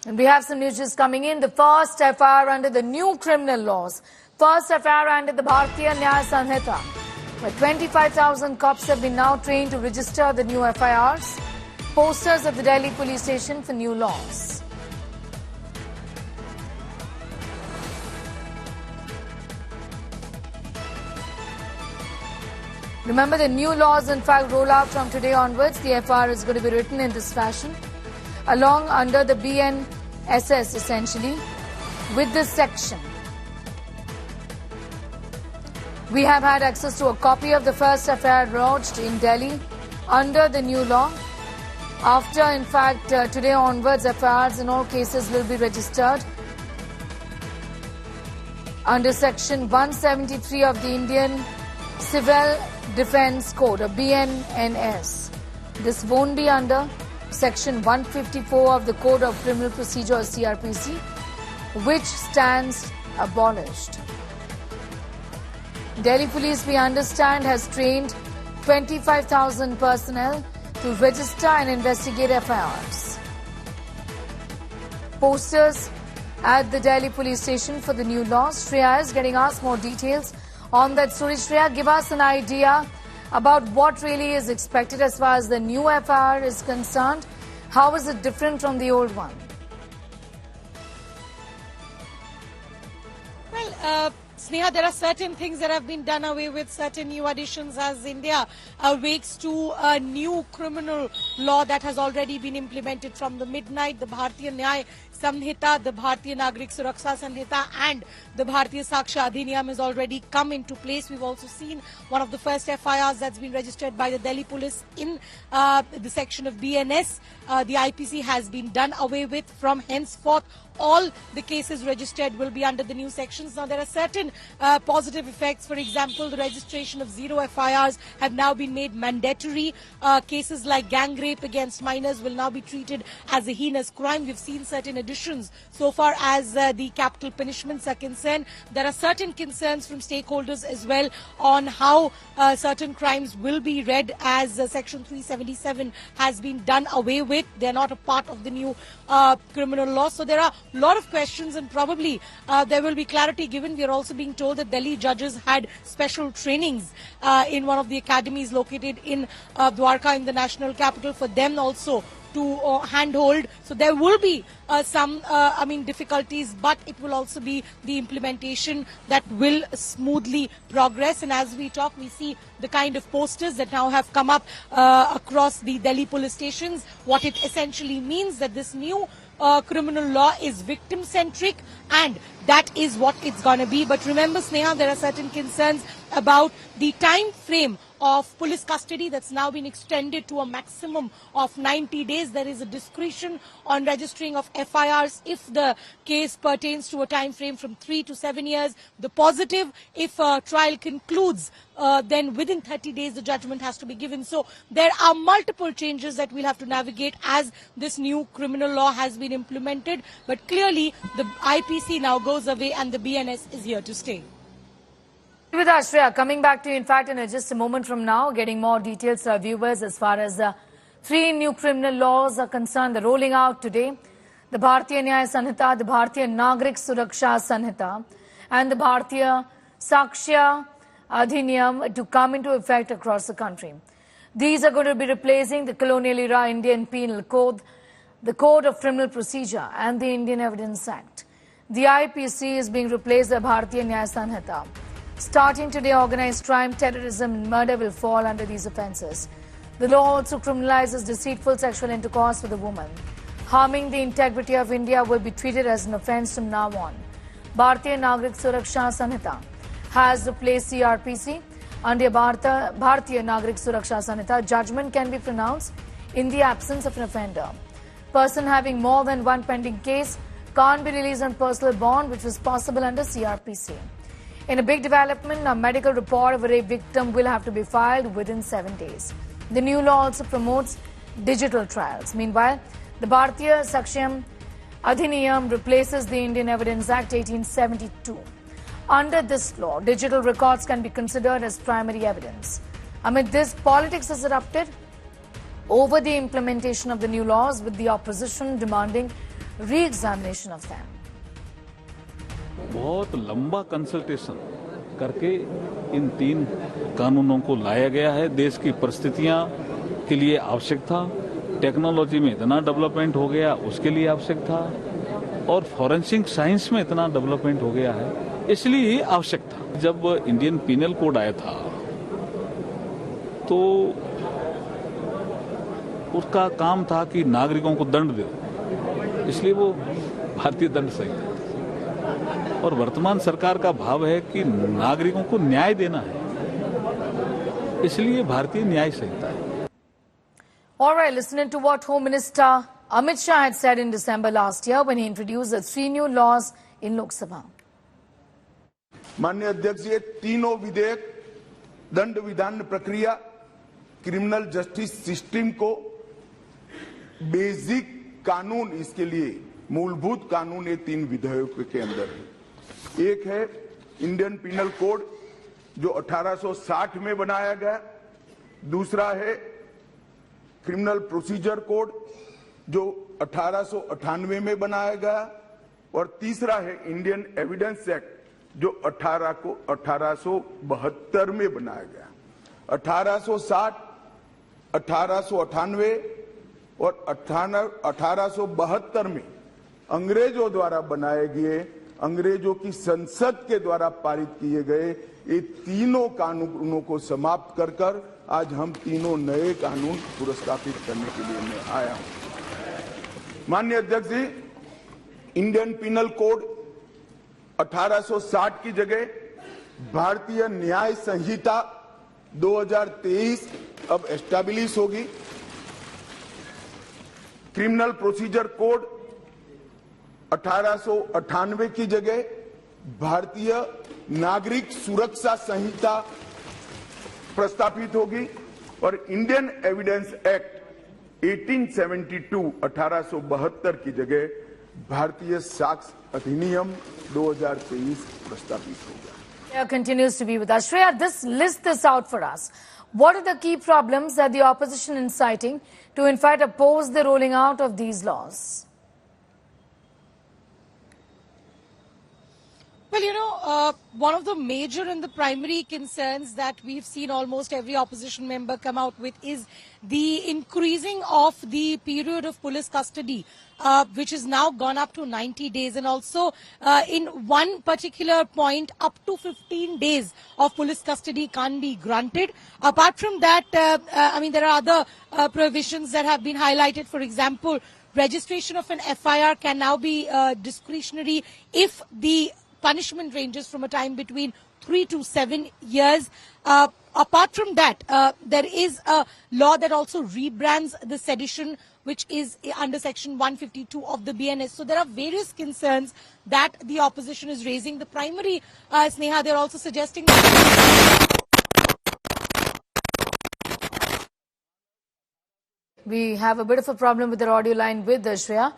And we have some news just coming in. The first FIR under the new criminal laws. First FIR under the Bharatiya Nyaya Sanhita, where 25,000 cops have been now trained to register the new FIRs. Posters at the Delhi police station for new laws. Remember, the new laws in fact roll out from today onwards. The FIR is going to be written in this fashion, along under the BNSS essentially, with this section. We have had access to a copy of the first FIR lodged in Delhi under the new law. After, in fact, today onwards, FIRs in all cases will be registered under Section 173 of the Indian Civil Defence Code, or BNNS. This won't be under Section 154 of the Code of Criminal Procedure, or CRPC, which stands abolished. Delhi Police, we understand, has trained 25,000 personnel to register and investigate FIRs. Posters at the Delhi police station for the new laws. Shreya is getting us more details on that story. Shreya, give us an idea about what really is expected as far as the new FIR is concerned. How is it different from the old one? Well, Sneha, there are certain things that have been done away with, certain new additions as India awakes to a new criminal law that has already been implemented from the midnight. The Bharatiya Nyaya Sanhita, the Bharatiya Nagrik Suraksha Sanhita and the Bharatiya Saksha Adhiniyam has already come into place. We've also seen one of the first FIRs that's been registered by the Delhi police in the section of BNS. The IPC has been done away with. From henceforth, all the cases registered will be under the new sections. Now, there are certain positive effects. For example, the registration of zero FIRs have now been made mandatory. Cases like gang rape against minors will now be treated as a heinous crime. We've seen certain additions so far as the capital punishments are concerned. There are certain concerns from stakeholders as well on how certain crimes will be read, as Section 377 has been done away with. They're not a part of the new criminal law. So there are a lot of questions, and probably there will be clarity given. We are also being told that Delhi judges had special trainings in one of the academies located in Dwarka, in the national capital, for them also to handhold. So there will be some difficulties, but it will also be the implementation that will smoothly progress. And as we talk, we see the kind of posters that now have come up across the Delhi police stations. What it essentially means that this new criminal law is victim-centric, and that is what it's going to be. But remember, Sneha, there are certain concerns about the time frame of police custody that's now been extended to a maximum of 90 days. There is a discretion on registering of FIRs if the case pertains to a time frame from 3 to 7 years. The positive, if a trial concludes, then within 30 days the judgment has to be given. So there are multiple changes that we'll have to navigate as this new criminal law has been implemented. But clearly the IPC now goes away and the BNS is here to stay. With us, Shreya, coming back to you, in fact, in just a moment from now, getting more details to our viewers as far as the three new criminal laws are concerned. The rolling out today, the Bharatiya Nyaya Sanhita, the Bharatiya Nagrik Suraksha Sanhita, and the Bharatiya Saksha Adhiniyam to come into effect across the country. These are going to be replacing the colonial era Indian Penal Code, the Code of Criminal Procedure, and the Indian Evidence Act. The IPC is being replaced by Bharatiya Nyaya Sanhita. Starting today, organized crime, terrorism and murder will fall under these offences. The law also criminalizes deceitful sexual intercourse with a woman. Harming the integrity of India will be treated as an offence from now on. Bharatiya Nagrik Suraksha Sanhita has replaced CRPC. Under Bharatiya Nagrik Suraksha Sanhita, judgment can be pronounced in the absence of an offender. Person having more than one pending case can't be released on personal bond, which was possible under CRPC. In a big development, a medical report of a rape victim will have to be filed within 7 days. The new law also promotes digital trials. Meanwhile, the Bharatiya Saksha Adhiniyam replaces the Indian Evidence Act 1872. Under this law, digital records can be considered as primary evidence. Amid this, politics has erupted over the implementation of the new laws, with the opposition demanding re-examination of them. बहुत लंबा consultation करके इन 3 कानूनों को लाया गया है। देश की परिस्थितियां के लिए आवश्यक था, टेक्नोलॉजी में इतना डेवलपमेंट हो गया उसके लिए आवश्यक था, और फॉरेंसिक साइंस में इतना डेवलपमेंट हो गया है इसलिए ये आवश्यक था। जब इंडियन पीनल कोड आया था तो उसका काम था कि नागरिकों को दंड दो, इसलिए वो भारतीय दंड संहिता, और वर्तमान सरकार का भाव है कि नागरिकों को न्याय देना है, इसलिए भारतीय न्याय संहिता है। All right, listening to what Home Minister Amit Shah had said in December last year when he introduced the 3 new laws in Lok Sabha. माननीय अध्यक्ष, ये तीनों विधेयक दंड विधान प्रक्रिया, क्रिमिनल जस्टिस सिस्टम को बेसिक कानून, इसके लिए मूलभूत कानून ये 3 विधेयकों के अंदर है। एक है इंडियन पीनल कोड जो 1860 में बनाया गया, दूसरा है क्रिमिनल प्रोसीजर कोड जो 1898 में बनाया गया, और तीसरा है इंडियन एविडेंस एक्ट जो 1872 में बनाया गया। 1860, 1898 और 1872 में अंग्रेजों द्वारा बनाए गए, अंग्रेजों की संसद के द्वारा पारित किए गए ये तीनों कानूनों को समाप्त कर आज हम तीनों नए कानून पुरस्कृत करने के लिए मैं आया हूं। माननीय अध्यक्ष जी, इंडियन पीनल कोड 1860 की जगह भारतीय न्याय संहिता 2023 अब एस्टैब्लिश होगी। क्रिमिनल प्रोसीजर कोड 1898 की जगह भारतीय नागरिक सुरक्षा संहिता प्रस्तावित होगी, और इंडियन एविडेंस एक्ट 1872 की जगह भारतीय साक्ष्य अधिनियम 2023 प्रस्तावित होगा। Shreya continues to be with us. Shreya, list this out for us. What are the key problems that the opposition is citing to in fact oppose the rolling out of these laws? Well, one of the major and the primary concerns that we've seen almost every opposition member come out with is the increasing of the period of police custody, which has now gone up to 90 days. And also, in one particular point, up to 15 days of police custody can't be granted. Apart from that, there are other provisions that have been highlighted. For example, registration of an FIR can now be discretionary if the punishment ranges from a time between 3 to 7 years. Apart from that, there is a law that also rebrands the sedition, which is under section 152 of the BNS. So there are various concerns that the opposition is raising. The primary, Sneha, they're also suggesting that We have a bit of a problem with the audio line with Shreya.